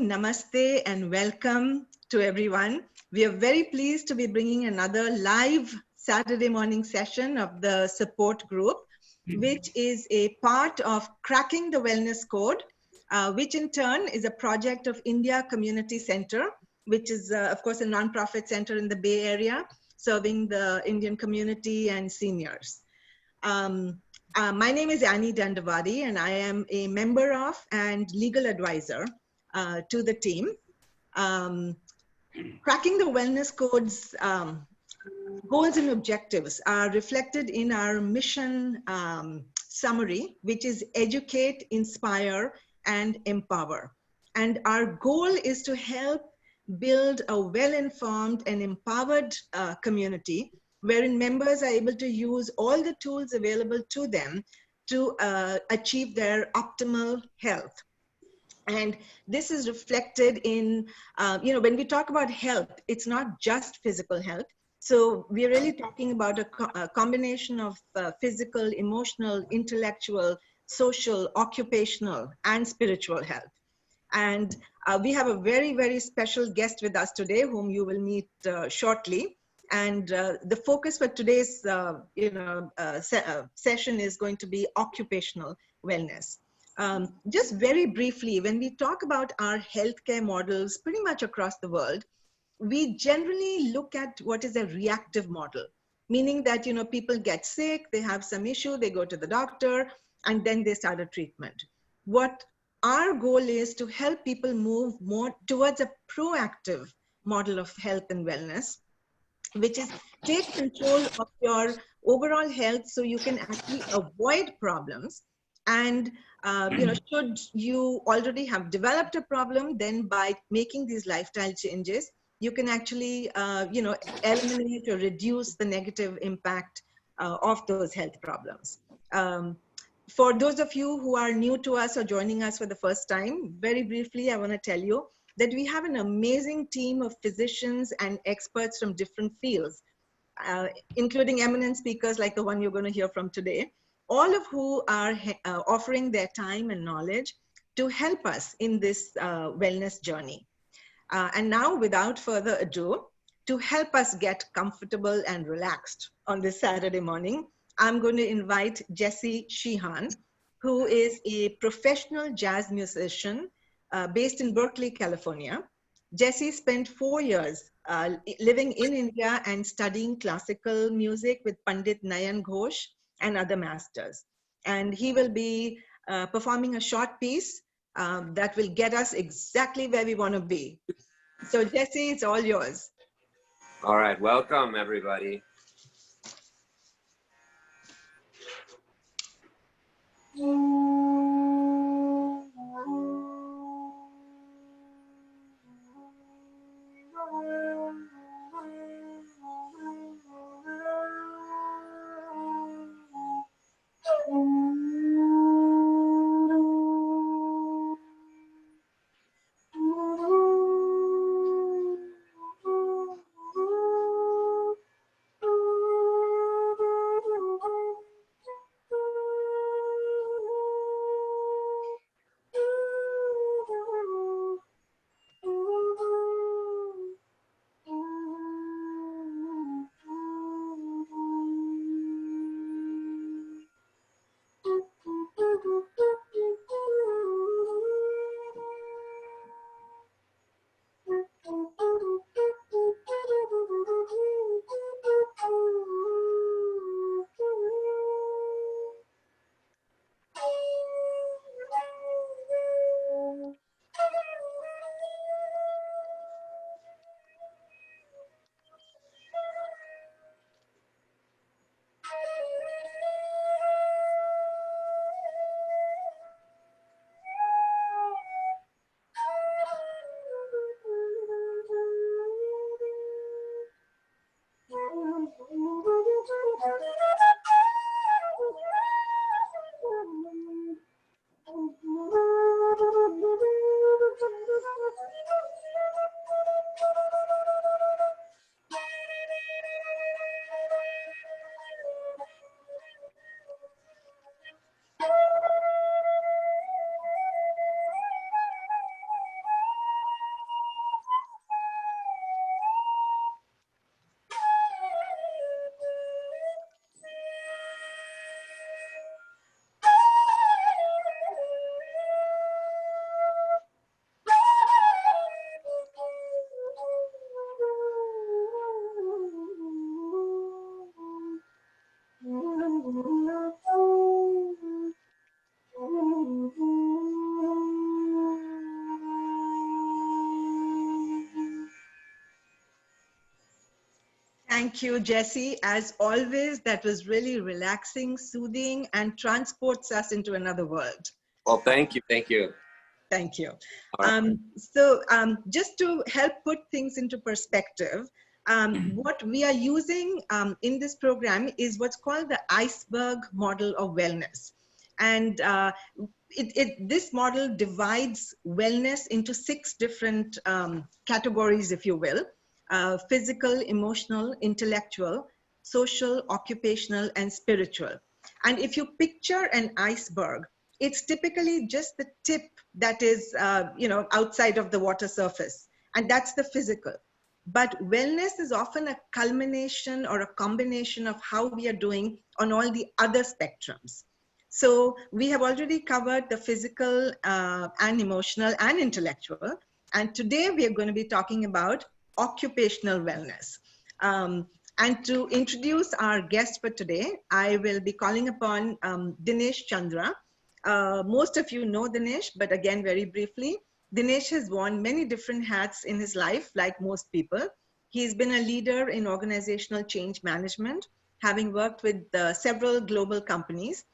namaste, and welcome to everyone. We are very pleased to be bringing another live Saturday morning session of the support group, which is a part of Cracking the Wellness Code, which in turn is a project of India Community Center, which is, of course, a nonprofit center in the Bay Area, serving the Indian community and seniors. My name is Annie Dandavadi, and I am a member of and legal advisor to the team. Cracking the Wellness Code's goals and objectives are reflected in our mission summary, which is educate, inspire, and empower. And our goal is to help build a well-informed and empowered community wherein members are able to use all the tools available to them to achieve their optimal health. And this is reflected in, when we talk about health, it's not just physical health. So we're really talking about a combination of physical, emotional, intellectual, social, occupational, and spiritual health. And we have a very, very special guest with us today, whom you will meet shortly. And the focus for today's session is going to be occupational wellness. Just very briefly, when we talk about our healthcare models pretty much across the world, we generally look at what is a reactive model, meaning that, people get sick, they have some issue, they go to the doctor, and then they start a treatment. What our goal is to help people move more towards a proactive model of health and wellness, which is take control of your overall health so you can actually avoid problems. And should you already have developed a problem, then by making these lifestyle changes, you can actually eliminate or reduce the negative impact of those health problems. For those of you who are new to us or joining us for the first time, very briefly, I want to tell you that we have an amazing team of physicians and experts from different fields, including eminent speakers like the one you're going to hear from today, all of who are offering their time and knowledge to help us in this wellness journey. And now, without further ado, to help us get comfortable and relaxed on this Saturday morning, I'm going to invite Jessie Sheehan, who is a professional jazz musician based in Berkeley, California. Jessie spent 4 years living in India and studying classical music with Pandit Nayan Ghosh and other masters. And he will be performing a short piece that will get us exactly where we want to be. So Jessie, it's all yours. All right, welcome everybody. Thank you, Jesse. As always, that was really relaxing, soothing, and transports us into another world. Well, thank you. Thank you. Thank you. All right. Just to help put things into perspective, what we are using in this program is what's called the iceberg model of wellness. And this model divides wellness into 6 different categories, if you will: physical, emotional, intellectual, social, occupational, and spiritual. And if you picture an iceberg, it's typically just the tip that is, outside of the water surface, and that's the physical. But wellness is often a culmination or a combination of how we are doing on all the other spectrums. So we have already covered the physical and emotional and intellectual. And today we are going to be talking about occupational wellness. And to introduce our guest for today, I will be calling upon Dinesh Chandra. Most of you know Dinesh, but again, very briefly, Dinesh has worn many different hats in his life, like most people. He's been a leader in organizational change management, having worked with several global companies.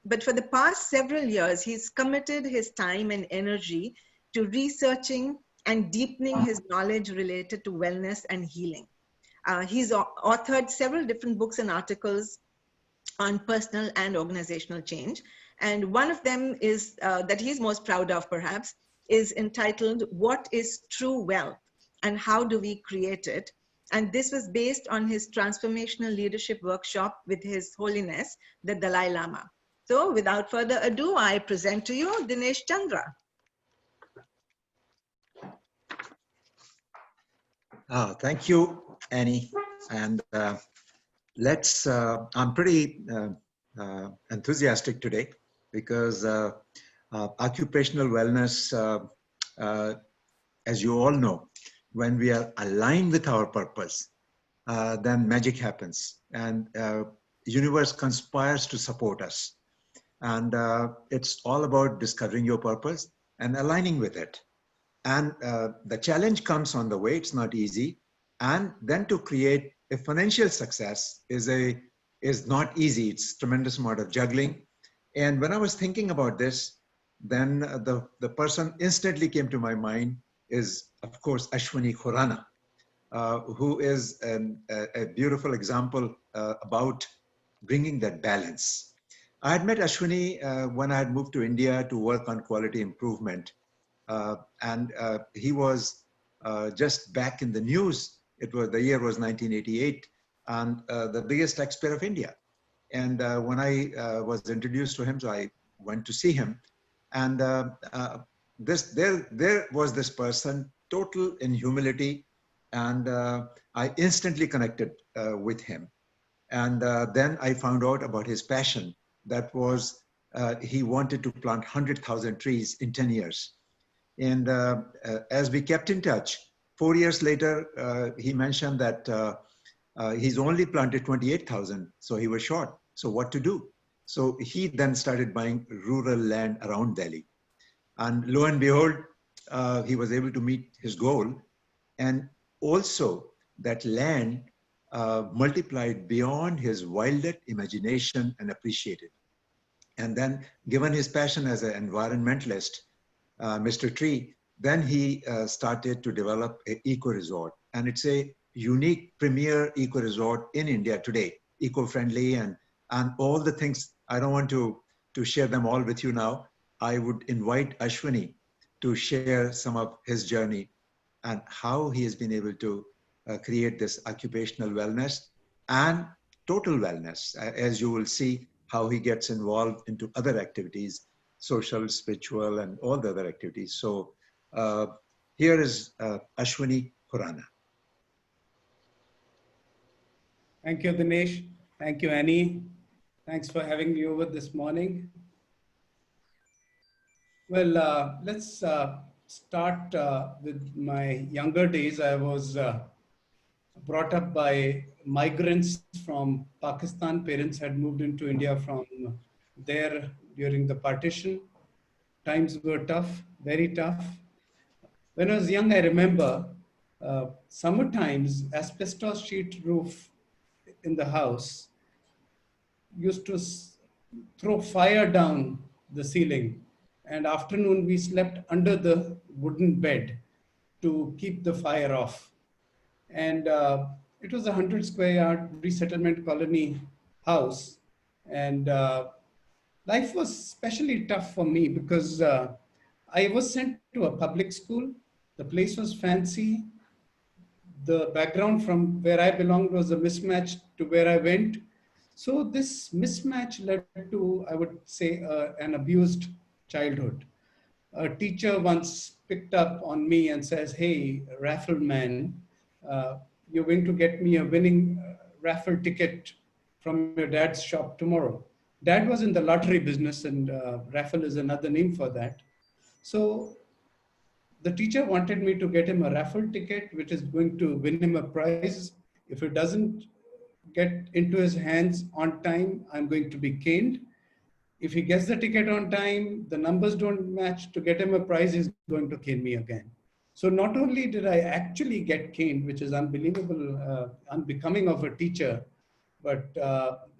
But for the past several years, he's committed his time and energy to researching and deepening his knowledge related to wellness and healing. He's authored several different books and articles on personal and organizational change. And one of them is that he's most proud of, perhaps, is entitled "What is True Wealth and How Do We Create It?" And this was based on his transformational leadership workshop with His Holiness, the Dalai Lama. So without further ado, I present to you Dinesh Chandra. Thank you, Annie. And I'm pretty enthusiastic today because occupational wellness, as you all know, when we are aligned with our purpose, then magic happens and universe conspires to support us. And it's all about discovering your purpose and aligning with it. And the challenge comes on the way. It's not easy. And then to create a financial success is not easy. It's tremendous amount of juggling. And when I was thinking about this, then the person instantly came to my mind is, of course, Ashwini Khurana, who is a beautiful example about bringing that balance. I had met Ashwini when I had moved to India to work on quality improvement. And he was just back in the news. The year was 1988, and the biggest taxpayer of India. And when I was introduced to him, so I went to see him, and there was this person, total in humility, and I instantly connected with him. And then I found out about his passion. That was he wanted to plant 100,000 trees in 10 years. And as we kept in touch, 4 years later, he mentioned that he's only planted 28,000, so he was short. So what to do? So he then started buying rural land around Delhi. And lo and behold, he was able to meet his goal. And also that land multiplied beyond his wildest imagination and appreciated. And then given his passion as an environmentalist, Mr. Tree, then he started to develop an eco-resort. And it's a unique premier eco-resort in India today, eco-friendly and all the things. I don't want to share them all with you now. I would invite Ashwini to share some of his journey and how he has been able to create this occupational wellness and total wellness, as you will see how he gets involved into other activities, social, spiritual, and all the other activities. So here is Ashwini Khurana. Thank you, Dinesh. Thank you, Annie. Thanks for having me over this morning. Well, let's start with my younger days. I was brought up by migrants from Pakistan. Parents had moved into India from there during the partition. Times were tough, very tough. When I was young, I remember summer times, asbestos sheet roof in the house used to throw fire down the ceiling. And afternoon, we slept under the wooden bed to keep the fire off. And it was a 100 square yard resettlement colony house. And life was especially tough for me because I was sent to a public school. The place was fancy. The background from where I belonged was a mismatch to where I went. So this mismatch led to, I would say, an abused childhood. A teacher once picked up on me and says, "Hey, raffle man, you're going to get me a winning raffle ticket from your dad's shop tomorrow." Dad was in the lottery business, and raffle is another name for that. So the teacher wanted me to get him a raffle ticket, which is going to win him a prize. If it doesn't get into his hands on time, I'm going to be caned. If he gets the ticket on time, the numbers don't match to get him a prize, he's going to cane me again. So not only did I actually get caned, which is unbelievable, unbecoming of a teacher, but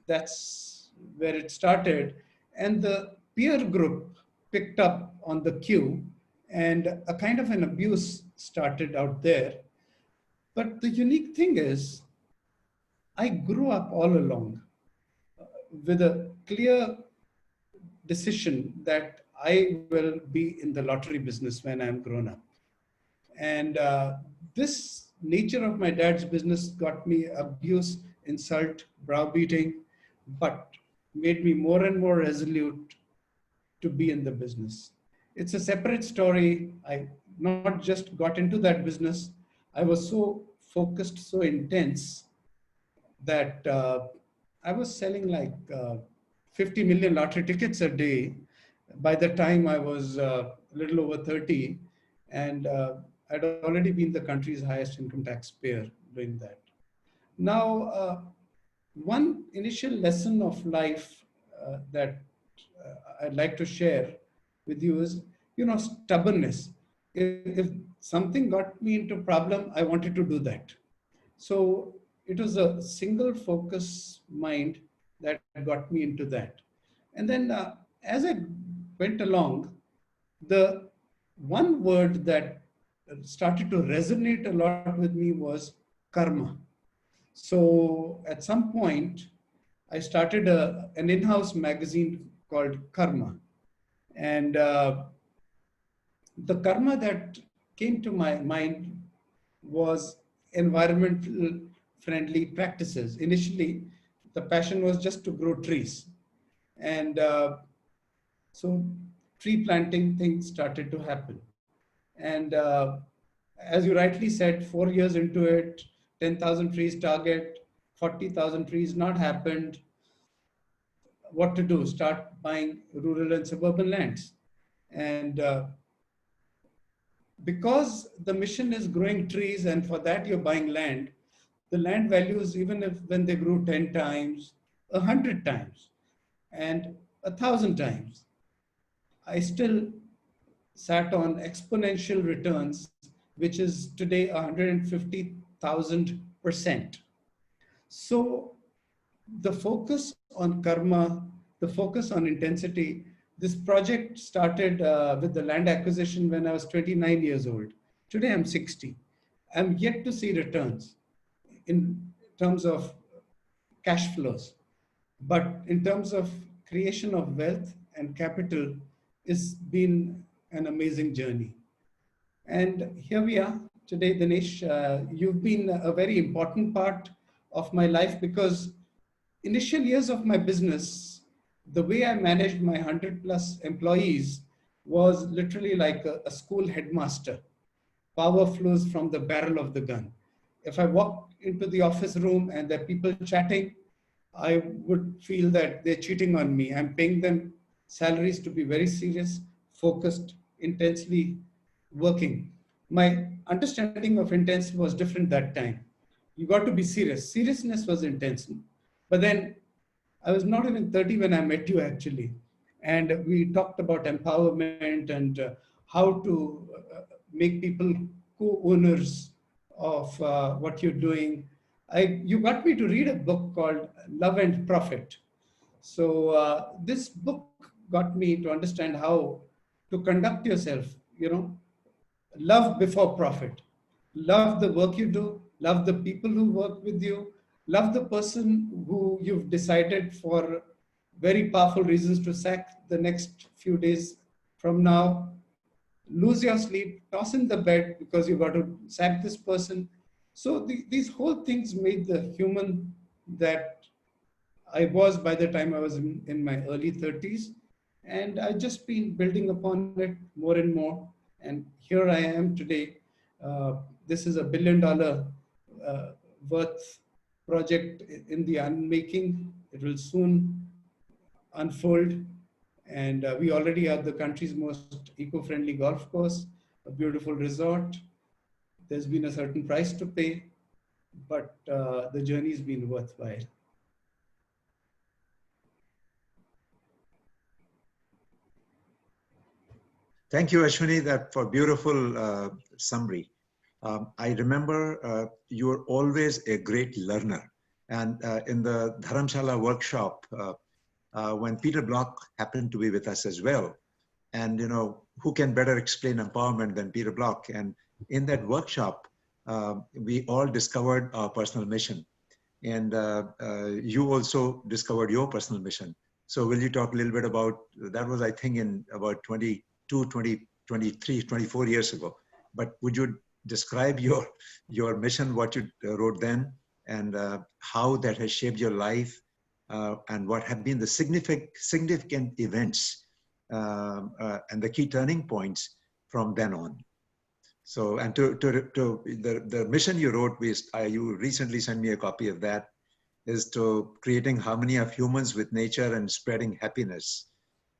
that's where it started. And the peer group picked up on the cue, and a kind of an abuse started out there. But the unique thing is, I grew up all along with a clear decision that I will be in the lottery business when I'm grown up. And this nature of my dad's business got me abuse, insult, browbeating, but made me more and more resolute to be in the business. It's a separate story. I not just got into that business, I was so focused, so intense that I was selling like 50 million lottery tickets a day by the time I was a little over 30. And I'd already been the country's highest income taxpayer doing that. Now, one initial lesson of life that I'd like to share with you is, stubbornness. If something got me into problem, I wanted to do that. So it was a single focus mind that got me into that. And then as I went along, the one word that started to resonate a lot with me was karma. So at some point, I started an in-house magazine called Karma. And the karma that came to my mind was environmental friendly practices. Initially, the passion was just to grow trees. And so tree planting things started to happen. And as you rightly said, 4 years into it, 10,000 trees target, 40,000 trees not happened. What to do? Start buying rural and suburban lands. And because the mission is growing trees, and for that you're buying land, the land values, even if when they grew 10 times, 100 times, and 1,000 times, I still sat on exponential returns, which is today 150,000%. So the focus on karma, the focus on intensity, this project started with the land acquisition when I was 29 years old. Today I'm 60. I'm yet to see returns in terms of cash flows. But in terms of creation of wealth and capital, it's been an amazing journey. And here we are today, Dinesh. You've been a very important part of my life because initial years of my business, the way I managed my 100 plus employees was literally like a school headmaster. Power flows from the barrel of the gun. If I walk into the office room and there are people chatting, I would feel that they're cheating on me. I'm paying them salaries to be very serious, focused, intensely working. My understanding of intense was different that time. You got to be serious. Seriousness was intense. But then I was not even 30 when I met you actually. And we talked about empowerment and how to make people co-owners of what you're doing. You got me to read a book called Love and Profit. So this book got me to understand how to conduct yourself, love before profit. Love the work you do, love the people who work with you, love the person who you've decided for very powerful reasons to sack the next few days from now. Lose your sleep, toss in the bed because you got to sack this person. So these whole things made the human that I was by the time I was in my early 30s. And I've just been building upon it more and more. And here I am today. This is $1 billion worth project in the unmaking. It will soon unfold. And we already have the country's most eco-friendly golf course, a beautiful resort. There's been a certain price to pay, but the journey's been worthwhile. Thank you, Ashwini, that for beautiful summary. I remember you were always a great learner. And in the Dharamshala workshop, when Peter Block happened to be with us as well, and who can better explain empowerment than Peter Block? And in that workshop, we all discovered our personal mission. And you also discovered your personal mission. So will you talk a little bit about, that was I think in about 23, 24 years ago. But would you describe your mission, what you wrote then, and how that has shaped your life, and what have been the significant events and the key turning points from then on? So, and to the mission you wrote, you recently sent me a copy of that, is to creating harmony of humans with nature and spreading happiness.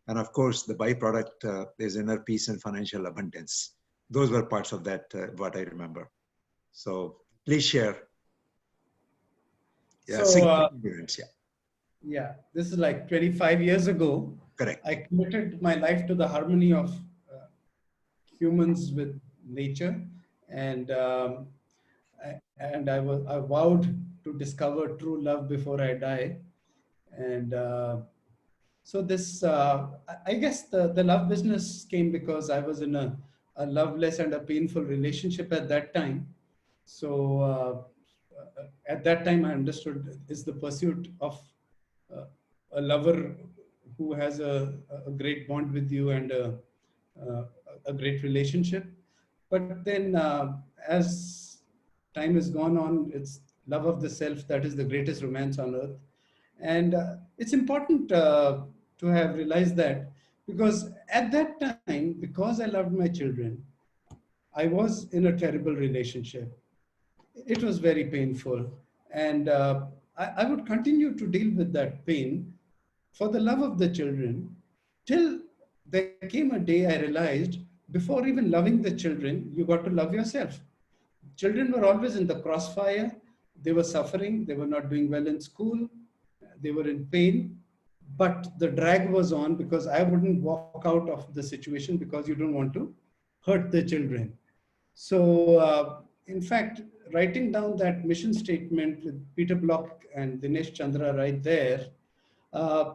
And of course, the byproduct is inner peace and financial abundance. Those were parts of that, what I remember. So please share. Yeah, So, events, yeah. yeah, this is like 25 years ago. Correct. I committed my life to the harmony of humans with nature, and I vowed to discover true love before I die. And so this, I guess the love business came because I was in a loveless and a painful relationship at that time. So at that time, I understood is the pursuit of a lover who has a great bond with you and a great relationship. But then as time has gone on, it's love of the self that is the greatest romance on earth. And it's important to have realized that, because at that time, because I loved my children, I was in a terrible relationship. It was very painful. And I would continue to deal with that pain for the love of the children, till there came a day I realized, before even loving the children, you got to love yourself. Children were always in the crossfire. They were suffering. They were not doing well in school. They were in pain. But the drag was on because I wouldn't walk out of the situation because you don't want to hurt the children. So, in fact, writing down that mission statement with Peter Block and Dinesh Chandra right there uh,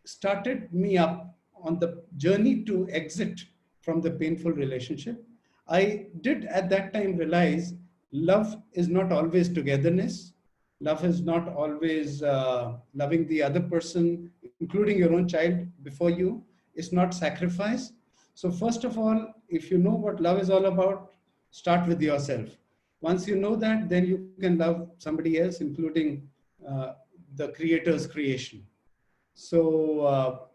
started me up on the journey to exit from the painful relationship. I did at that time realize love is not always togetherness. Love is not always loving the other person, including your own child, before you. It's not sacrifice. So, first of all, if you know what love is all about, start with yourself. Once you know that, then you can love somebody else, including the Creator's creation. So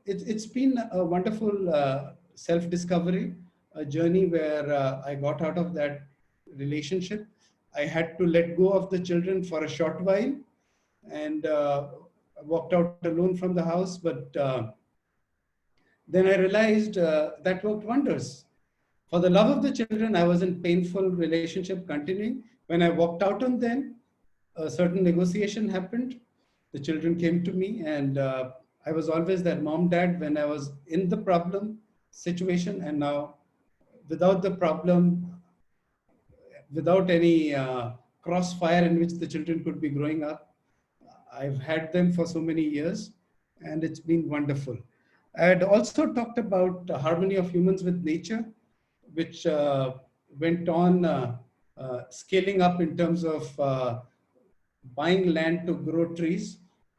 it's been a wonderful self-discovery, a journey where I got out of that relationship. I had to let go of the children for a short while, and walked out alone from the house. But then I realized that worked wonders. For the love of the children, I was in painful relationship continuing. When I walked out on them, a certain negotiation happened. The children came to me, and I was always that mom, dad when I was in the problem situation, and now without the problem, without any crossfire in which the children could be growing up. I've had them for so many years, and it's been wonderful. I had also talked about the harmony of humans with nature, which went on scaling up in terms of buying land to grow trees.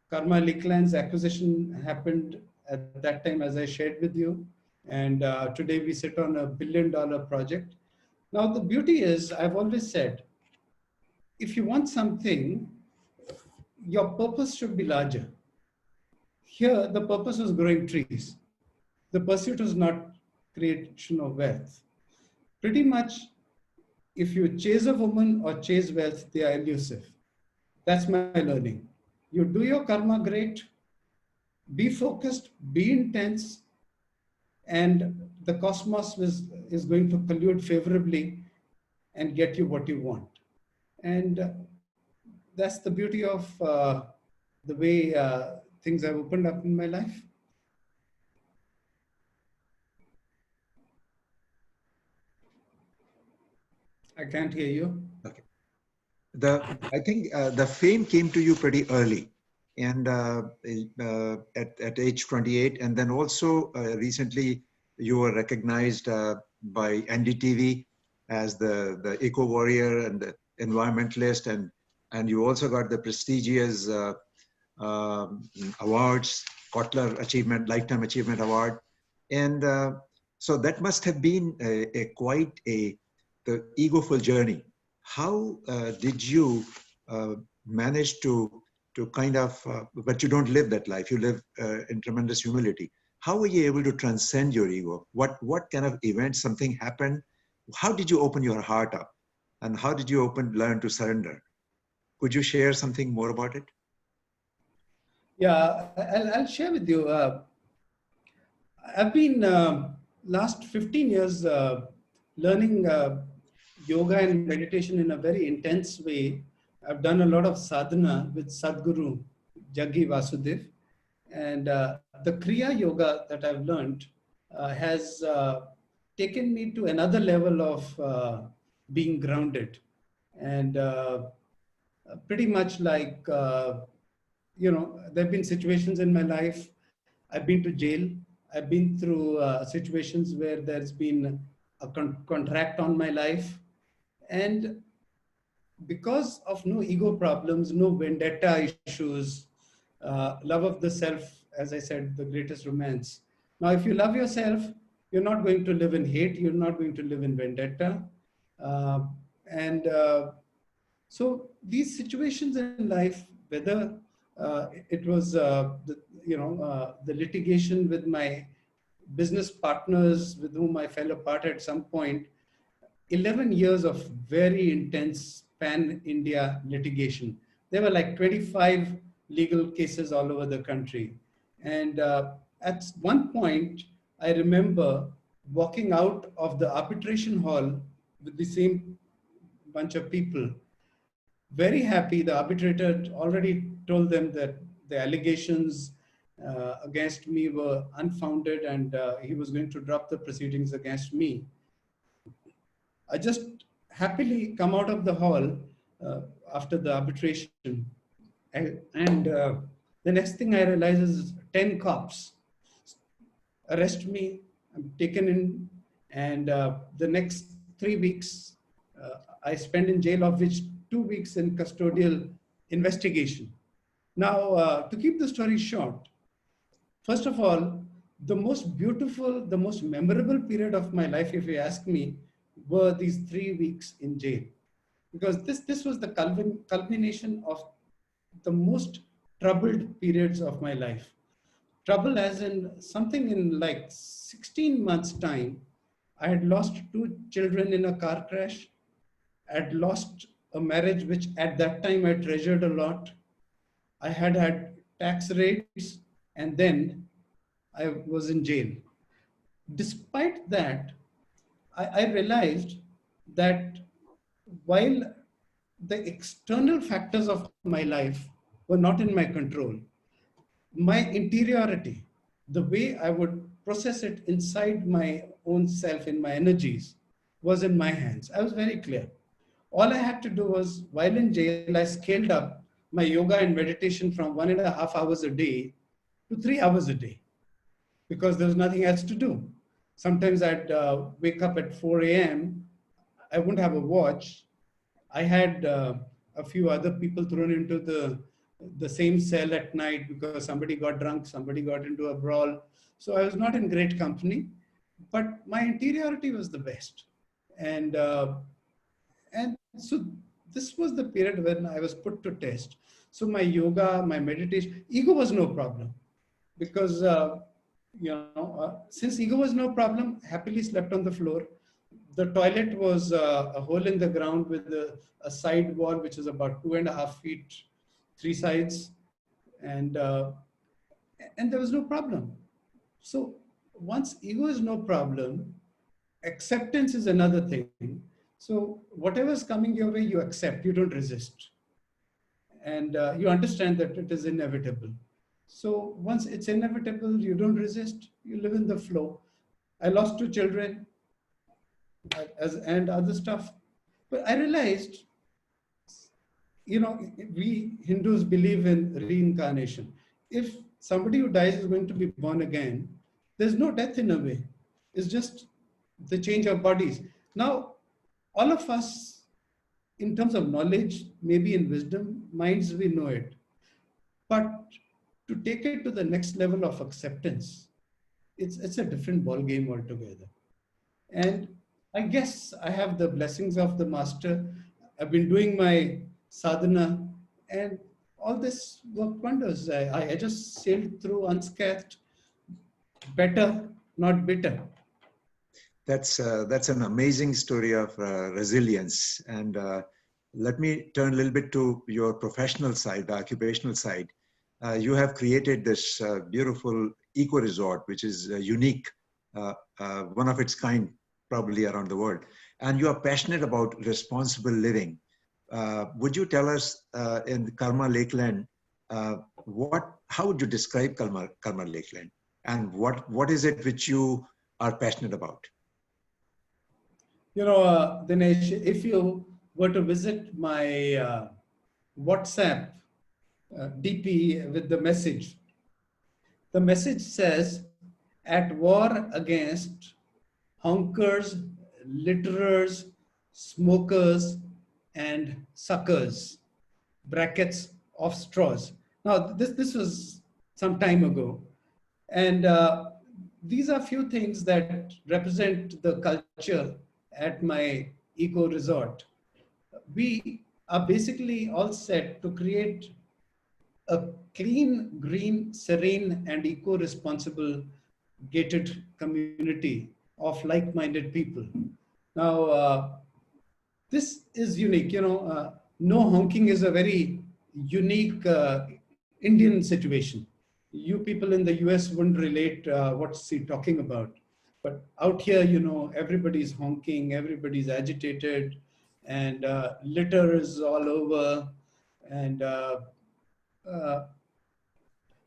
Karma Lakeland's acquisition happened at that time, as I shared with you. And today we sit on $1 billion project. Now, the beauty is, I've always said, if you want something, your purpose should be larger. Here, the purpose was growing trees. The pursuit was not creation of wealth. Pretty much, if you chase a woman or chase wealth, they are elusive. That's my learning. You do your karma great, be focused, be intense, and the cosmos is going to collude favorably and get you what you want. And that's the beauty of the way things have opened up in my life. I can't hear you. Okay. I think the fame came to you pretty early, and at age 28, and then also recently you were recognized by NDTV as the eco warrior and the environmentalist, and you also got the prestigious awards, Kotler Achievement Lifetime Achievement Award, and so that must have been quite the egoful journey. How did you manage to kind of, but you don't live that life, you live in tremendous humility. How were you able to transcend your ego? What kind of event, something happened? How did you open your heart up? And how did you learn to surrender? Could you share something more about it? Yeah, I'll share with you. I've been last 15 years learning yoga and meditation in a very intense way. I've done a lot of sadhana with Sadhguru Jaggi Vasudev. And the Kriya Yoga that I've learned has taken me to another level of being grounded. And pretty much like, there have been situations in my life. I've been to jail. I've been through situations where there's been a contract on my life. And because of no ego problems, no vendetta issues, love of the self, as I said, the greatest romance. Now, if you love yourself, you're not going to live in hate. You're not going to live in vendetta. And so these situations in life, whether it was the litigation with my business partners with whom I fell apart at some point, 11 years of very intense pan-India litigation. There were like 25 legal cases all over the country. And at one point, I remember walking out of the arbitration hall with the same bunch of people, very happy. The arbitrator already told them that the allegations against me were unfounded, and he was going to drop the proceedings against me. I just happily come out of the hall after the arbitration. And the next thing I realize is 10 cops arrest me. I'm taken in. And the next 3 weeks, I spend in jail, of which 2 weeks in custodial investigation. Now, to keep the story short, first of all, the most beautiful, the most memorable period of my life, if you ask me, were these 3 weeks in jail. Because this was the culmination of the most troubled periods of my life. Trouble as in something in like 16 months' time. I had lost 2 children in a car crash. I had lost a marriage which at that time I treasured a lot. I had had tax raids, and then I was in jail. Despite that, I realized that while the external factors of my life were not in my control, my interiority, the way I would process it inside my own self, in my energies, was in my hands. I was very clear. All I had to do was, while in jail, I scaled up my yoga and meditation from 1.5 hours a day to 3 hours a day because there was nothing else to do. Sometimes I'd wake up at 4 a.m. I wouldn't have a watch. I had a few other people thrown into the same cell at night because somebody got drunk, somebody got into a brawl. So I was not in great company, but my interiority was the best. And and so this was the period when I was put to test. So my yoga, my meditation, ego was no problem because since ego was no problem, happily slept on the floor. The toilet was a hole in the ground with a side wall which is about 2.5 feet, three sides, and and there was no problem. So once ego is no problem, acceptance is another thing. So whatever is coming your way, you accept, you don't resist, and you understand that it is inevitable. So once it's inevitable, you don't resist, you live in the flow. I lost two children and other stuff. But I realized, we Hindus believe in reincarnation. If somebody who dies is going to be born again, there's no death in a way. It's just the change of bodies. Now, all of us, in terms of knowledge, maybe in wisdom, minds, we know it. But to take it to the next level of acceptance, it's a different ball game altogether. And I guess I have the blessings of the master. I've been doing my sadhana, and all this worked wonders. I just sailed through unscathed, better, not bitter. That's an amazing story of resilience. And let me turn a little bit to your professional side, the occupational side. You have created this beautiful eco resort, which is unique, one of its kind, probably around the world. And you are passionate about responsible living. Would you tell us in Karma Lakeland, how would you describe Karma Lakeland? And what is it which you are passionate about? Dinesh, if you were to visit my WhatsApp DP with the message says, at war against honkers, litterers, smokers, and suckers, brackets of straws. Now, this was some time ago. And these are few things that represent the culture at my eco resort. We are basically all set to create a clean, green, serene, and eco-responsible gated community of like-minded people. Now, this is unique. No honking is a very unique Indian situation. You people in the US wouldn't relate what's he talking about. But out here, everybody's honking, everybody's agitated, and litter is all over, and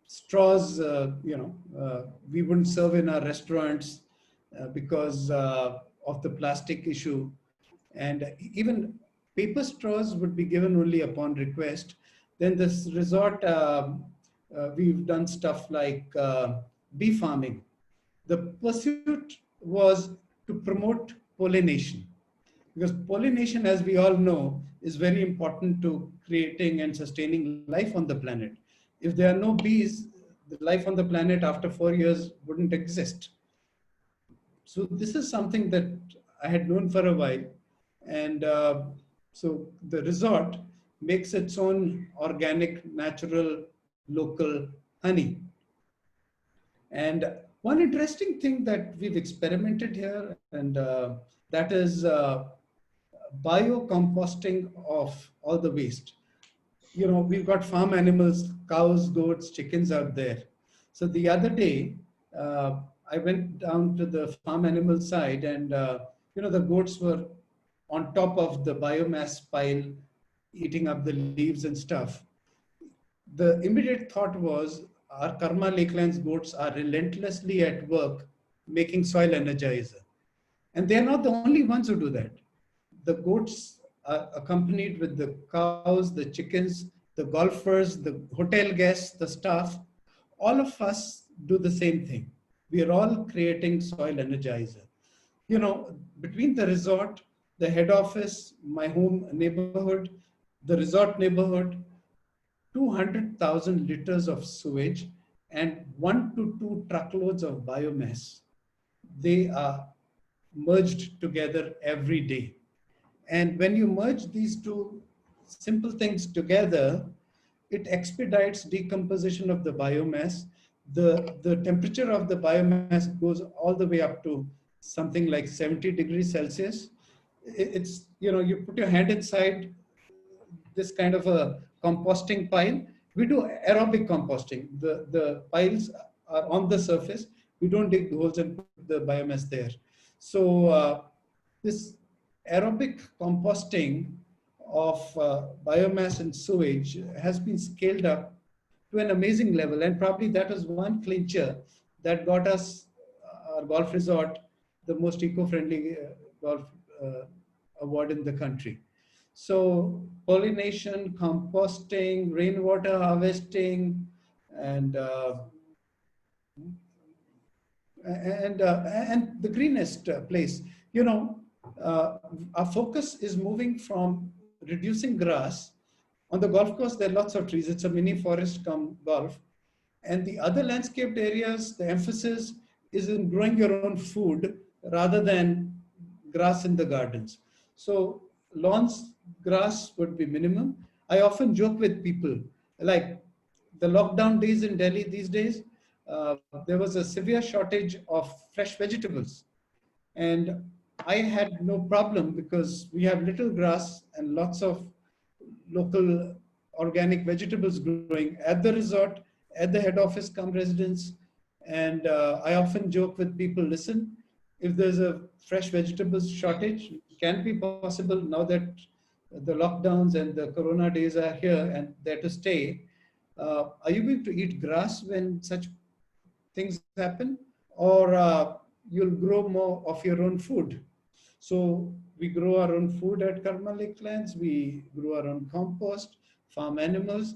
straws, we wouldn't serve in our restaurants because of the plastic issue. And even paper straws would be given only upon request. Then this resort, we've done stuff like bee farming. The pursuit was to promote pollination, because pollination, as we all know, is very important to creating and sustaining life on the planet. If there are no bees, the life on the planet after 4 years wouldn't exist. So this is something that I had known for a while. And so the resort makes its own organic, natural, local honey. And one interesting thing that we've experimented here, and that is biocomposting of all the waste. We've got farm animals, cows, goats, chickens out there. So the other day, I went down to the farm animal side, and the goats were on top of the biomass pile, eating up the leaves and stuff. The immediate thought was, our Karma Lakelands goats are relentlessly at work making soil energizer. And they're not the only ones who do that. The goats accompanied with the cows, the chickens, the golfers, the hotel guests, the staff. All of us do the same thing. We are all creating soil energizer. You know, between the resort, the head office, my home neighborhood, the resort neighborhood, 200,000 liters of sewage and 1 to 2 truckloads of biomass. They are merged together every day. And when you merge these two simple things together, it expedites decomposition of the biomass. The temperature of the biomass goes all the way up to something like 70 degrees Celsius. It's, you know, you put your hand inside this kind of a composting pile. We do aerobic composting. The piles are on the surface. We don't dig holes and put the biomass there. So this aerobic composting of biomass and sewage has been scaled up to an amazing level. And probably that was one clincher that got us our golf resort the most eco-friendly golf uh, award in the country. So pollination, composting, rainwater harvesting, and and the greenest place. You know, our focus is moving from reducing grass. On the golf course, there are lots of trees. It's a mini forest come golf. And the other landscaped areas, the emphasis is in growing your own food rather than grass in the gardens. So lawns, grass would be minimum. I often joke with people, like the lockdown days in Delhi these days, there was a severe shortage of fresh vegetables. And I had no problem because we have little grass and lots of local organic vegetables growing at the resort, at the head office come residence. And I often joke with people, listen, if there's a fresh vegetables shortage, it can be possible now that the lockdowns and the corona days are here and they're to stay. Are you going to eat grass when such things happen? Or you'll grow more of your own food? So we grow our own food at Karma Lakelands. We grow our own compost, farm animals.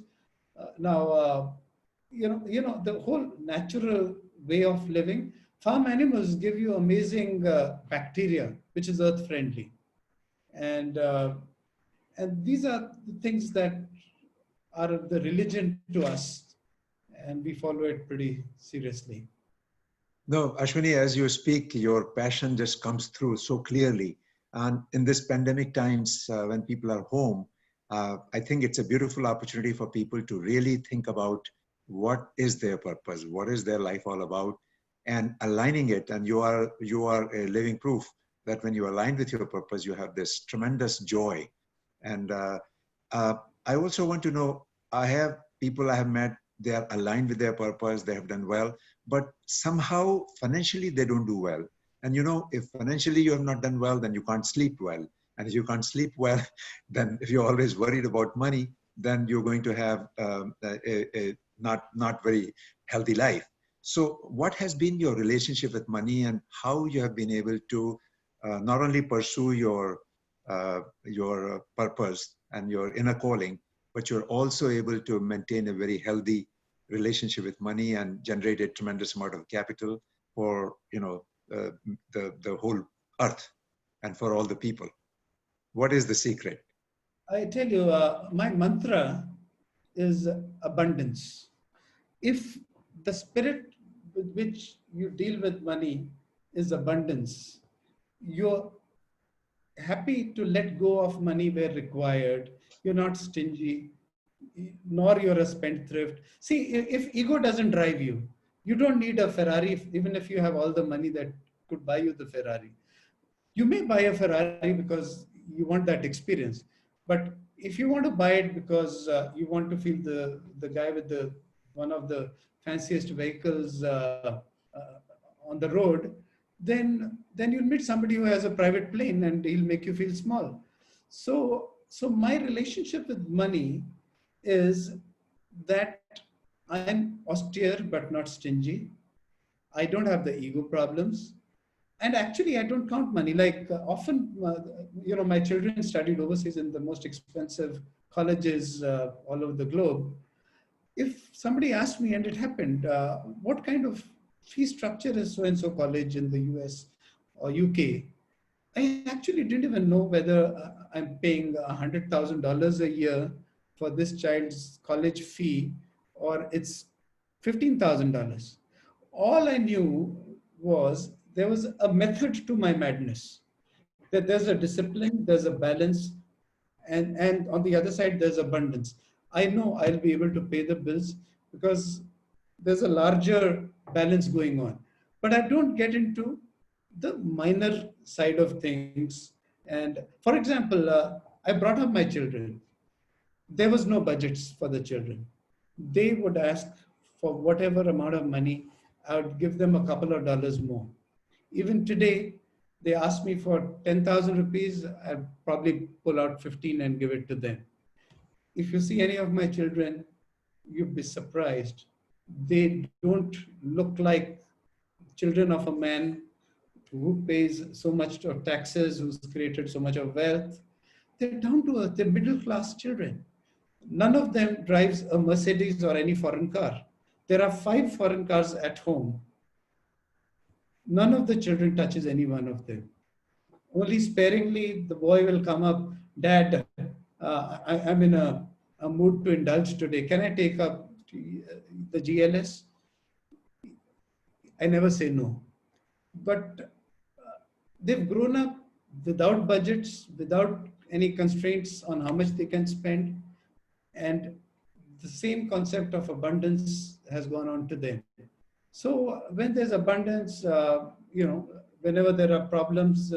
Now, the whole natural way of living. Farm animals give you amazing bacteria, which is earth friendly, and and these are the things that are the religion to us, and we follow it pretty seriously. No, Ashwini, as you speak, your passion just comes through so clearly. And in this pandemic times, when people are home, I think it's a beautiful opportunity for people to really think about what is their purpose, what is their life all about, and aligning it. And you are a living proof that when you align with your purpose, you have this tremendous joy. And uh, I also want to know, I have people I have met, they are aligned with their purpose, they have done well, but somehow financially they don't do well. And you know, if financially you have not done well, then you can't sleep well. And if you can't sleep well, then if you're always worried about money, then you're going to have a not very healthy life. So what has been your relationship with money, and how you have been able to not only pursue your purpose and your inner calling, but you're also able to maintain a very healthy relationship with money and generate a tremendous amount of capital for, you know, the whole earth and for all the people. What is the secret? I tell you, my mantra is abundance. If the spirit with which you deal with money is abundance, you're happy to let go of money where required. You're not stingy, nor you're a spendthrift. See, if ego doesn't drive you, you don't need a Ferrari, even if you have all the money that could buy you the Ferrari. You may buy a Ferrari because you want that experience, but if you want to buy it because you want to feel the guy with the one of the fanciest vehicles on the road, then you'll meet somebody who has a private plane and he'll make you feel small. So my relationship with money is that I'm austere but not stingy. I don't have the ego problems. And actually, I don't count money. Like often, my children studied overseas in the most expensive colleges all over the globe. If somebody asked me, and it happened, what kind of fee structure is so and so college in the US or UK, I actually didn't even know whether I'm paying $100,000 a year for this child's college fee or it's $15,000. All I knew was there was a method to my madness, that there's a discipline, there's a balance, and on the other side, there's abundance. I know I'll be able to pay the bills because there's a larger balance going on. But I don't get into the minor side of things. And for example, I brought up my children. There was no budgets for the children. They would ask for whatever amount of money. I would give them a couple of dollars more. Even today, they ask me for 10,000 rupees, I'd probably pull out 15 and give it to them. If you see any of my children, you'd be surprised. They don't look like children of a man who pays so much of taxes, who's created so much of wealth. They're down to earth, they're middle class children. None of them drives a Mercedes or any foreign car. There are 5 foreign cars at home. None of the children touches any one of them. Only sparingly, the boy will come up, Dad, I'm in a mood to indulge today. Can I take up the GLS? I never say no. But they've grown up without budgets, without any constraints on how much they can spend. And the same concept of abundance has gone on to them. So when there's abundance, whenever there are problems,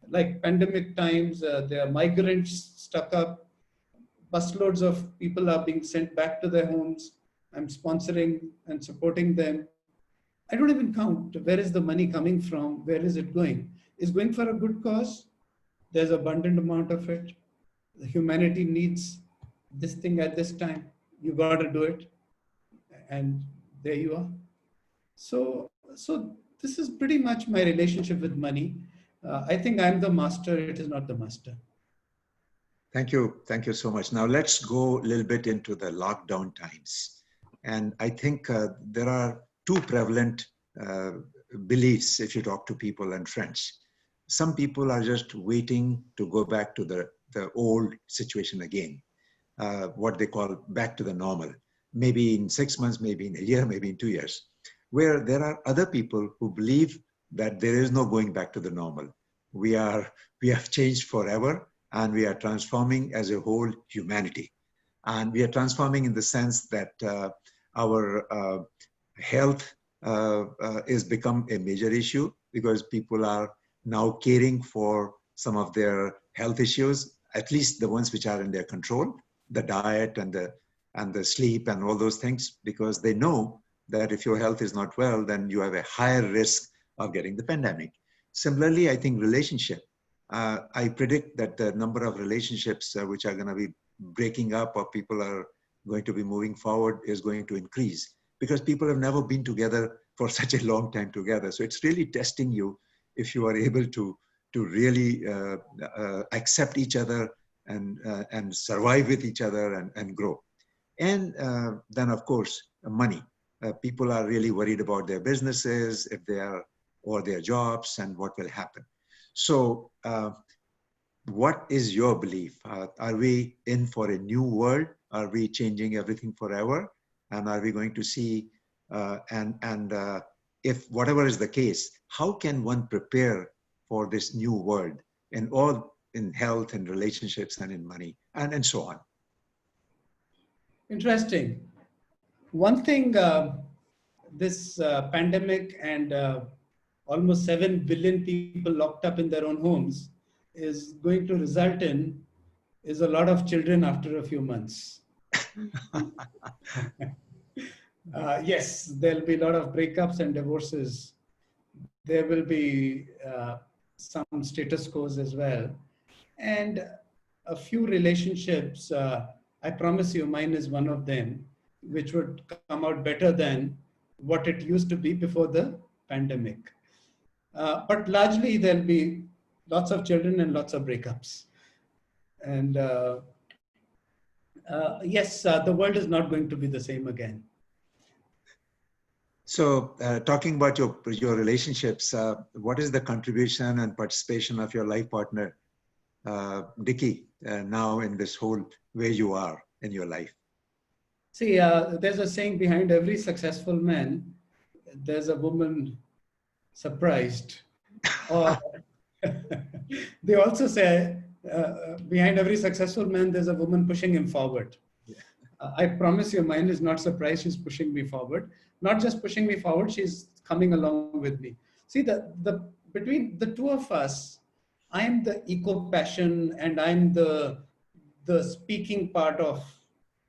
like pandemic times, there are migrants stuck up, busloads of people are being sent back to their homes. I'm sponsoring and supporting them. I don't even count where is the money coming from, where is it going? It's going for a good cause. There's abundant amount of it. Humanity needs this thing at this time. You got to do it. And there you are. So this is pretty much my relationship with money. I think I'm the master. It is not the master. Thank you. Thank you so much. Now let's go a little bit into the lockdown times. And I think there are 2 prevalent beliefs if you talk to people and friends. Some people are just waiting to go back to the old situation again, what they call back to the normal. Maybe in 6 months, maybe in a year, maybe in 2 years. Where there are other people who believe that there is no going back to the normal. We have changed forever, and we are transforming as a whole humanity. And we are transforming in the sense that our health is become a major issue because people are now caring for some of their health issues, at least the ones which are in their control, the diet and the sleep and all those things, because they know that if your health is not well, then you have a higher risk of getting the pandemic. Similarly, I think relationship. I predict that the number of relationships which are going to be breaking up or people are going to be moving forward is going to increase because people have never been together for such a long time together. So it's really testing you if you are able to really accept each other and survive with each other and grow. And then, of course, money. People are really worried about their businesses, if they are, or their jobs, and what will happen. So what is your belief? Are we in for a new world? Are we changing everything forever? And are we going to see, if whatever is the case, how can one prepare for this new world in health and relationships and in money and so on? Interesting. One thing, this pandemic and almost 7 billion people locked up in their own homes is going to result in is a lot of children after a few months. Yes, there'll be a lot of breakups and divorces. There will be some status quos as well. And a few relationships, I promise you, mine is one of them, which would come out better than what it used to be before the pandemic. But largely there'll be lots of children and lots of breakups. And yes, the world is not going to be the same again. So, talking about your relationships, what is the contribution and participation of your life partner, Dicky, now in this whole where you are in your life? See, there's a saying, behind every successful man, there's a woman surprised. Or they also say, behind every successful man, there's a woman pushing him forward. I promise you, mine is not surprised. She's pushing me forward. Not just pushing me forward, she's coming along with me. See, between the two of us, I'm the eco passion and I'm the speaking part of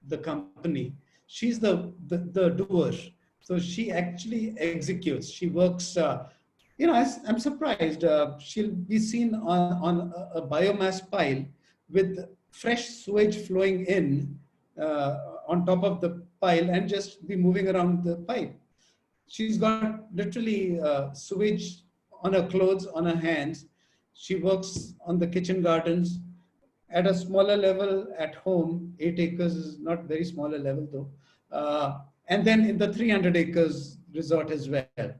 the company. She's the doer. So she actually executes. She works. I'm surprised. She'll be seen on a biomass pile with fresh sewage flowing in on top of the pile and just be moving around the pipe. She's got literally sewage on her clothes, on her hands. She works on the kitchen gardens. At a smaller level at home, 8 acres is not very smaller level though. And then in the 300 acres resort as well.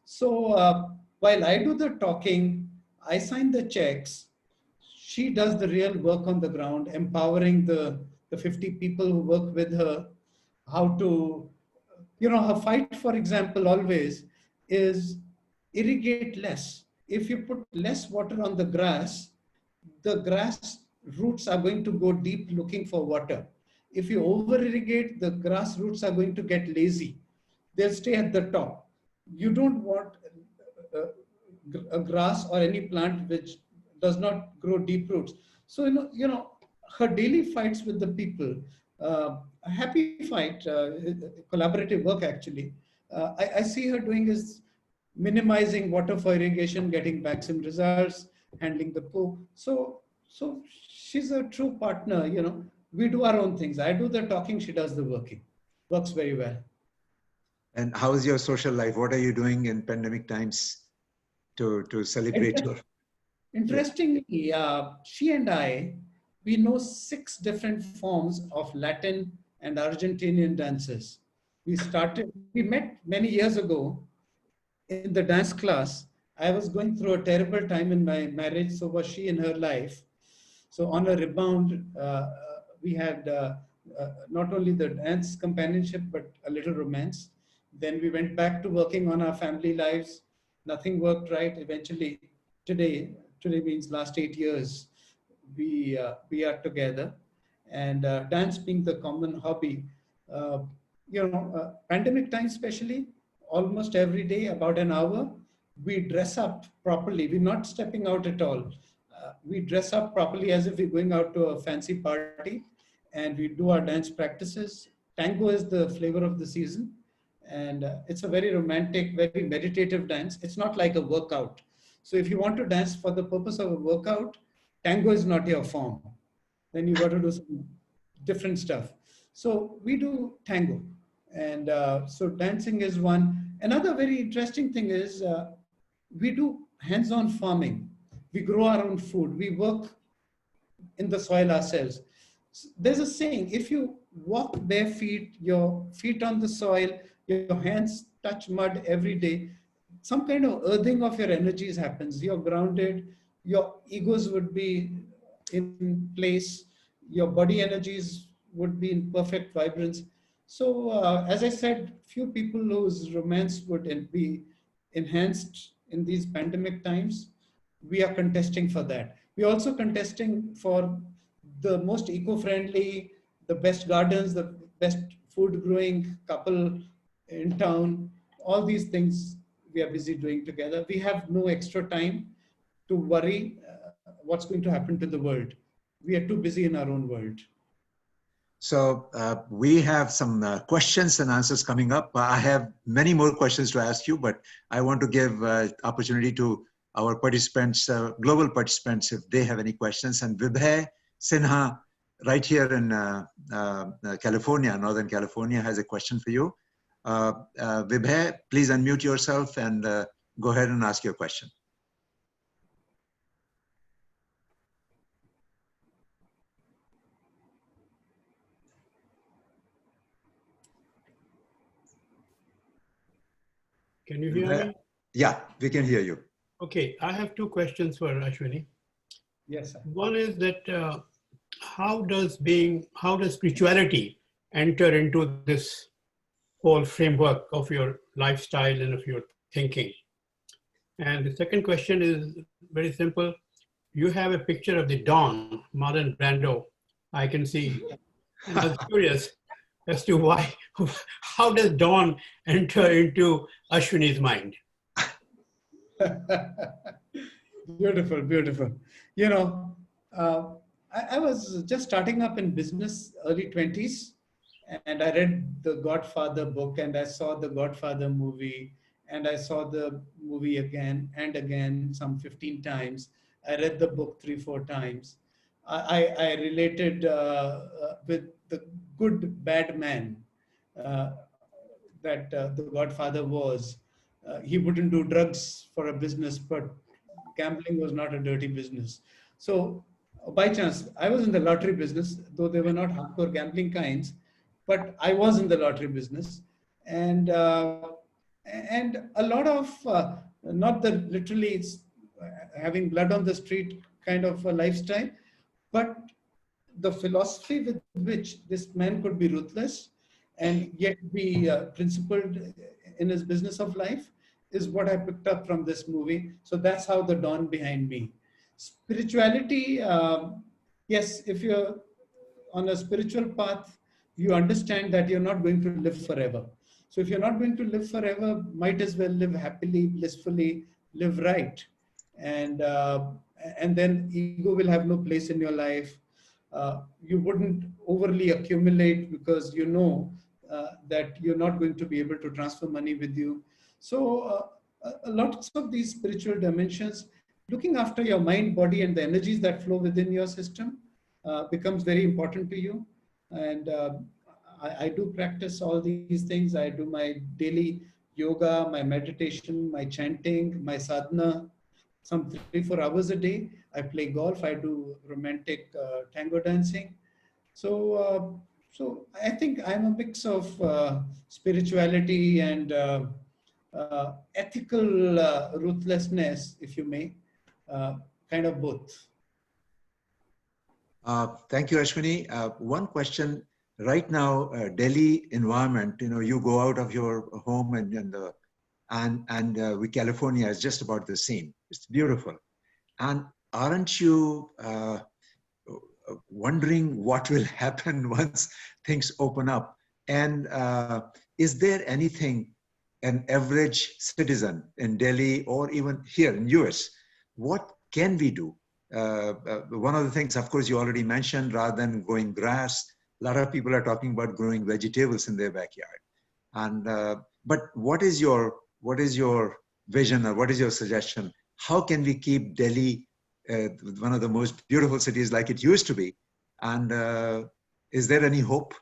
So while I do the talking, I sign the checks, she does the real work on the ground, empowering the 50 people who work with her, how to, her fight, for example, always is irrigate less. If you put less water on the grass roots are going to go deep looking for water. If you over irrigate, the grass roots are going to get lazy. They'll stay at the top. You don't want a grass or any plant which does not grow deep roots. So, her daily fights with the people, a happy fight, collaborative work actually, I see her doing is minimizing water for irrigation, getting maximum results, handling the poo. So she's a true partner, We do our own things. I do the talking, she does the working. Works very well. And how is your social life? What are you doing in pandemic times to celebrate your? Interestingly, she and I, we know 6 different forms of Latin and Argentinian dances. We met many years ago in the dance class. I was going through a terrible time in my marriage, so was she in her life. So on a rebound, we had not only the dance companionship, but a little romance. Then we went back to working on our family lives. Nothing worked right. Eventually, today means last 8 years, we are together. And dance being the common hobby, pandemic time especially, almost every day, about an hour, we dress up properly. We're not stepping out at all. We dress up properly as if we're going out to a fancy party, and we do our dance practices. Tango is the flavor of the season, and it's a very romantic, very meditative dance. It's not like a workout. So if you want to dance for the purpose of a workout, tango is not your form. Then you got to do some different stuff. So we do tango, and so dancing is one. Another very interesting thing is we do hands-on farming. We grow our own food. We work in the soil ourselves. There's a saying, if you walk bare feet, your feet on the soil, your hands touch mud every day, some kind of earthing of your energies happens. You're grounded, your egos would be in place, your body energies would be in perfect vibrance. So as I said, few people whose romance would be enhanced in these pandemic times. We are contesting for that. We're also contesting for the most eco-friendly, the best gardens, the best food growing couple in town. All these things we are busy doing together. We have no extra time to worry what's going to happen to the world. We are too busy in our own world. So we have some questions and answers coming up. I have many more questions to ask you, but I want to give opportunity to our participants, global participants, if they have any questions. And Vibhay Sinha, right here in California, Northern California, has a question for you. Vibhay, please unmute yourself and Go ahead and ask your question. Can you hear me? Yeah, we can hear you. Okay, I have two questions for Ashwini. Yes, sir. One is that how does spirituality enter into this whole framework of your lifestyle and of your thinking? And the second question is very simple. You have a picture of the Don, Marlon Brando, I can see. And I was curious as to why, how does Don enter into Ashwini's mind? Beautiful, beautiful. You know, I was just starting up in business, early 20s, and I read the Godfather book and I saw the Godfather movie and I saw the movie again and again, some 15 times. I read the book 3, 4 times. I related with the good, bad man uh, that the Godfather was. He wouldn't do drugs for a business, but gambling was not a dirty business. So, by chance, I was in the lottery business, though they were not hardcore gambling kinds, but I was in the lottery business, and a lot of not the literally it's having blood on the street kind of a lifestyle, but the philosophy with which this man could be ruthless and yet be principled in his business of life is what I picked up from this movie. So that's how the dawn behind me. Spirituality, yes, if you're on a spiritual path, you understand that you're not going to live forever. So if you're not going to live forever, might as well live happily, blissfully, live right, and uh, and then ego will have no place in your life. You wouldn't overly accumulate because you know that you're not going to be able to transfer money with you. So lots of these spiritual dimensions, looking after your mind, body, and the energies that flow within your system becomes very important to you. And I do practice all these things. I do my daily yoga, my meditation, my chanting, my sadhana, some 3, 4 hours a day. I play golf. I do romantic tango dancing. So, so I think I'm a mix of spirituality and ethical ruthlessness, if you may, uh, kind of both. Thank you, Ashwini. One question. Right now, Delhi environment, you go out of your home and California is just about the same. It's beautiful. And aren't you wondering what will happen once things open up? And is there anything an average citizen in Delhi or even here in US, what can we do? One of the things, of course, you already mentioned, rather than growing grass, a lot of people are talking about growing vegetables in their backyard. And but what is your vision, or what is your suggestion? How can we keep Delhi one of the most beautiful cities like it used to be? And is there any hope?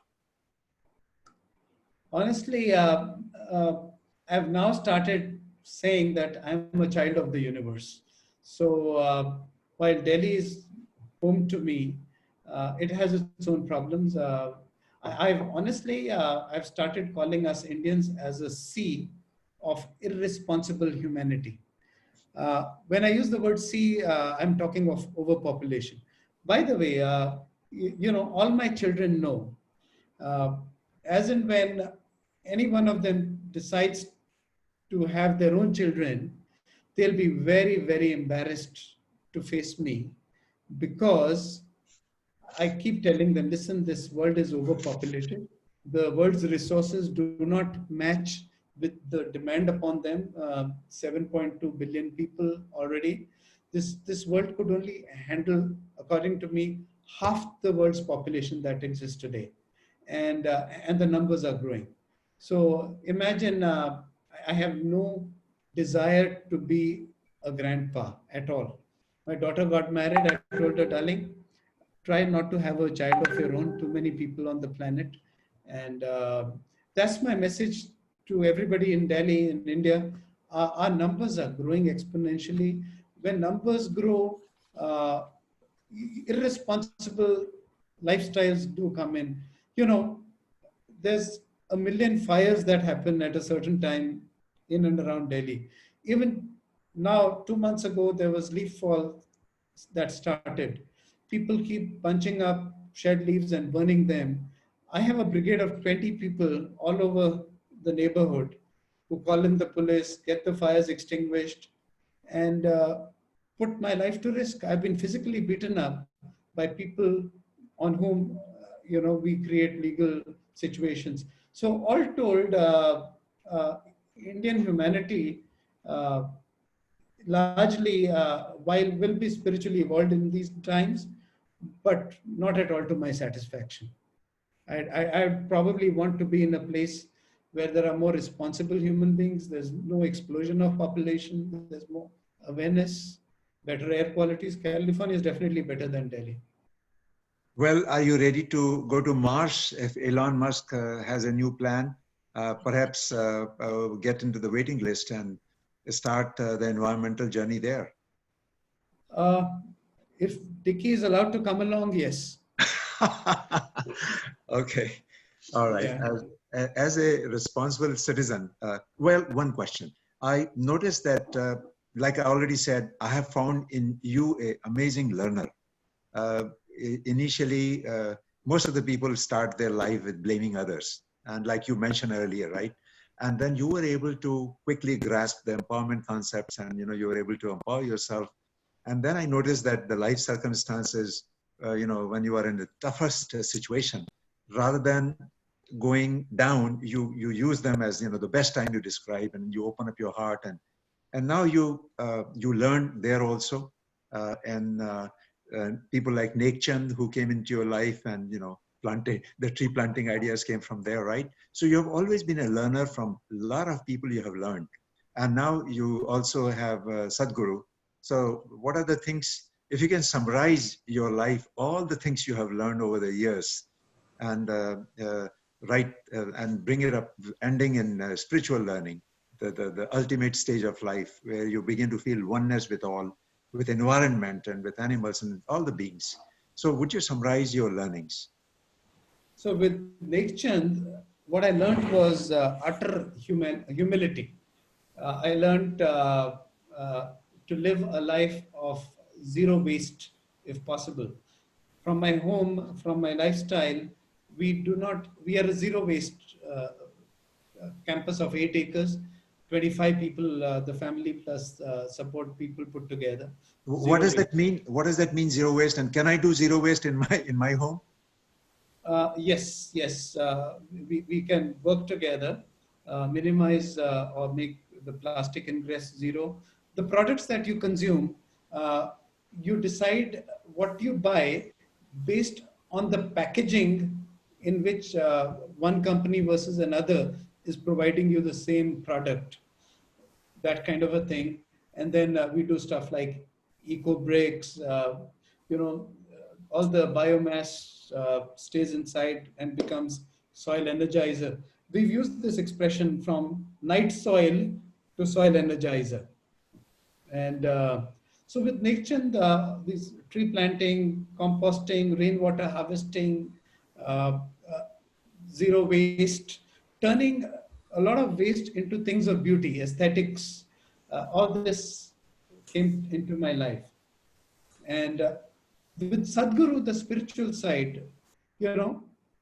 Honestly, I've now started saying that I'm a child of the universe. So while Delhi is home to me, it has its own problems. I've honestly, I've started calling us Indians as a sea of irresponsible humanity. When I use the word sea, I'm talking of overpopulation. By the way, all my children know, uh, as and when any one of them decides to have their own children, they'll be very, very embarrassed to face me because I keep telling them, listen, this world is overpopulated. The world's resources do not match with the demand upon them. 7.2 billion people already. This world could only handle, according to me, half the world's population that exists today, and the numbers are growing. So imagine, I have no desire to be a grandpa at all. My daughter got married. I told her, darling, try not to have a child of your own. Too many people on the planet, and that's my message to everybody in Delhi, in India. our numbers are growing exponentially. When numbers grow, uh, irresponsible lifestyles do come in. You know, there's a million fires that happen at a certain time in and around Delhi. Even now, 2 months ago, there was leaf fall that started. People keep bunching up shed leaves and burning them. I have a brigade of 20 people all over the neighborhood who call in the police, get the fires extinguished, and put my life to risk. I've been physically beaten up by people on whom we create legal situations. So all told, Indian humanity uh, largely, while will be spiritually evolved in these times, but not at all to my satisfaction. I probably want to be in a place where there are more responsible human beings. There's no explosion of population. There's more awareness, better air qualities. California is definitely better than Delhi. Well, are you ready to go to Mars if Elon Musk has a new plan? Perhaps get into the waiting list and start the environmental journey there. Uh, if Dicky is allowed to come along, yes. Okay. All right. Yeah. As a responsible citizen, well, one question. I noticed that, like I already said, I have found in you an amazing learner. Initially, most of the people start their life with blaming others. And like you mentioned earlier, right? And then you were able to quickly grasp the empowerment concepts and, you were able to empower yourself. And then I noticed that the life circumstances, when you are in the toughest situation, rather than going down, you use them as, the best time you describe, and you open up your heart. And now you learn there also. And people like Nek Chand, who came into your life and, planted, the tree planting ideas came from there, right? So you have always been a learner from a lot of people you have learned. And now you also have Sadhguru. So what are the things, if you can summarize your life, all the things you have learned over the years, and and bring it up, ending in spiritual learning, the ultimate stage of life where you begin to feel oneness with all, with environment and with animals and all the beings. So would you summarize your learnings? So with Nek Chand, what I learned was utter humility. I learned to live a life of zero waste, if possible. From my home, from my lifestyle, we are a zero waste campus of 8 acres, 25 people, the family plus support people put together. What does Waste. that mean? What does that mean, zero waste? And can I do zero waste in my home? Yes. We can work together, minimize or make the plastic ingress zero. The products that you consume, you decide what you buy based on the packaging in which one company versus another is providing you the same product, that kind of a thing. And then we do stuff like eco bricks, all the biomass stays inside and becomes soil energizer. We've used this expression from night soil to soil energizer. And so with Nickchand, this tree planting, composting, rainwater harvesting, uh, uh, zero waste, turning a lot of waste into things of beauty, aesthetics, all this came into my life. And with Sadhguru, the spiritual side,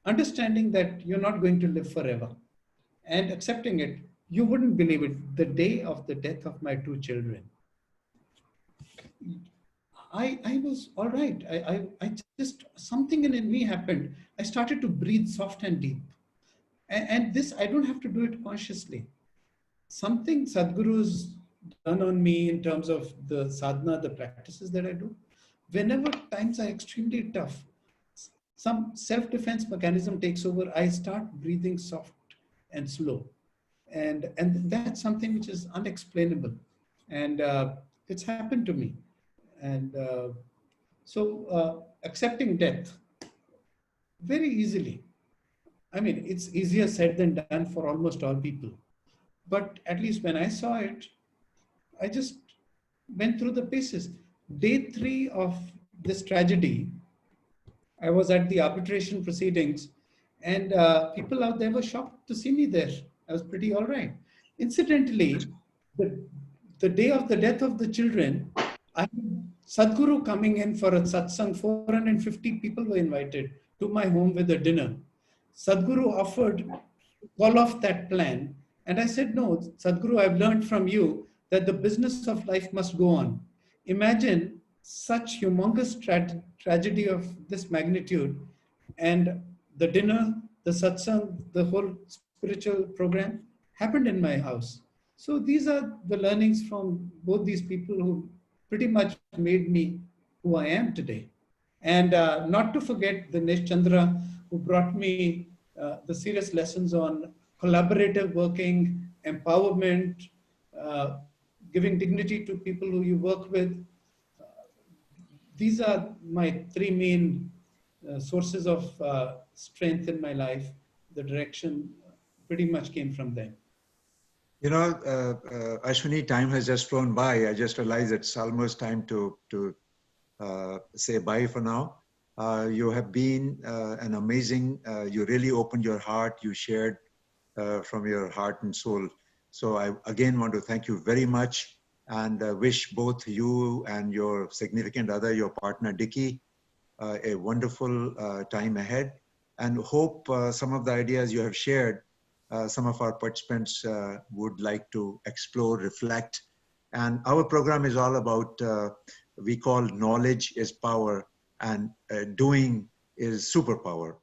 understanding that you're not going to live forever and accepting it, you wouldn't believe it. The day of the death of my two children, I was all right. I just, something in me happened. I started to breathe soft and deep. And this, I don't have to do it consciously. Something Sadhguru's done on me in terms of the sadhana, the practices that I do. Whenever times are extremely tough, some self-defense mechanism takes over. I start breathing soft and slow. And that's something which is unexplainable. And it's happened to me. And accepting death very easily. I mean, it's easier said than done for almost all people. But at least when I saw it, I just went through the paces. Day 3 of this tragedy, I was at the arbitration proceedings, and people out there were shocked to see me there. I was pretty all right. Incidentally, the, the day of the death of the children, I had Sadhguru coming in for a satsang. 450 people were invited to my home with a dinner. Sadhguru offered to call off that plan. And I said, no, Sadhguru, I've learned from you that the business of life must go on. Imagine such humongous tragedy of this magnitude, and the dinner, the satsang, the whole spiritual program happened in my house. So these are the learnings from both these people who pretty much made me who I am today. And not to forget Dinesh Chandra, who brought me the serious lessons on collaborative working, empowerment, uh, giving dignity to people who you work with. These are my three main sources of strength in my life. The direction pretty much came from them. You know, Ashwini, time has just flown by. I just realized it's almost time to say bye for now. You have been an amazing, you really opened your heart, you shared from your heart and soul. So I again want to thank you very much, and wish both you and your significant other, your partner Dicky, a wonderful time ahead, and hope some of the ideas you have shared, some of our participants would like to explore, reflect. And our program is all about, we call knowledge is power, and doing is superpower.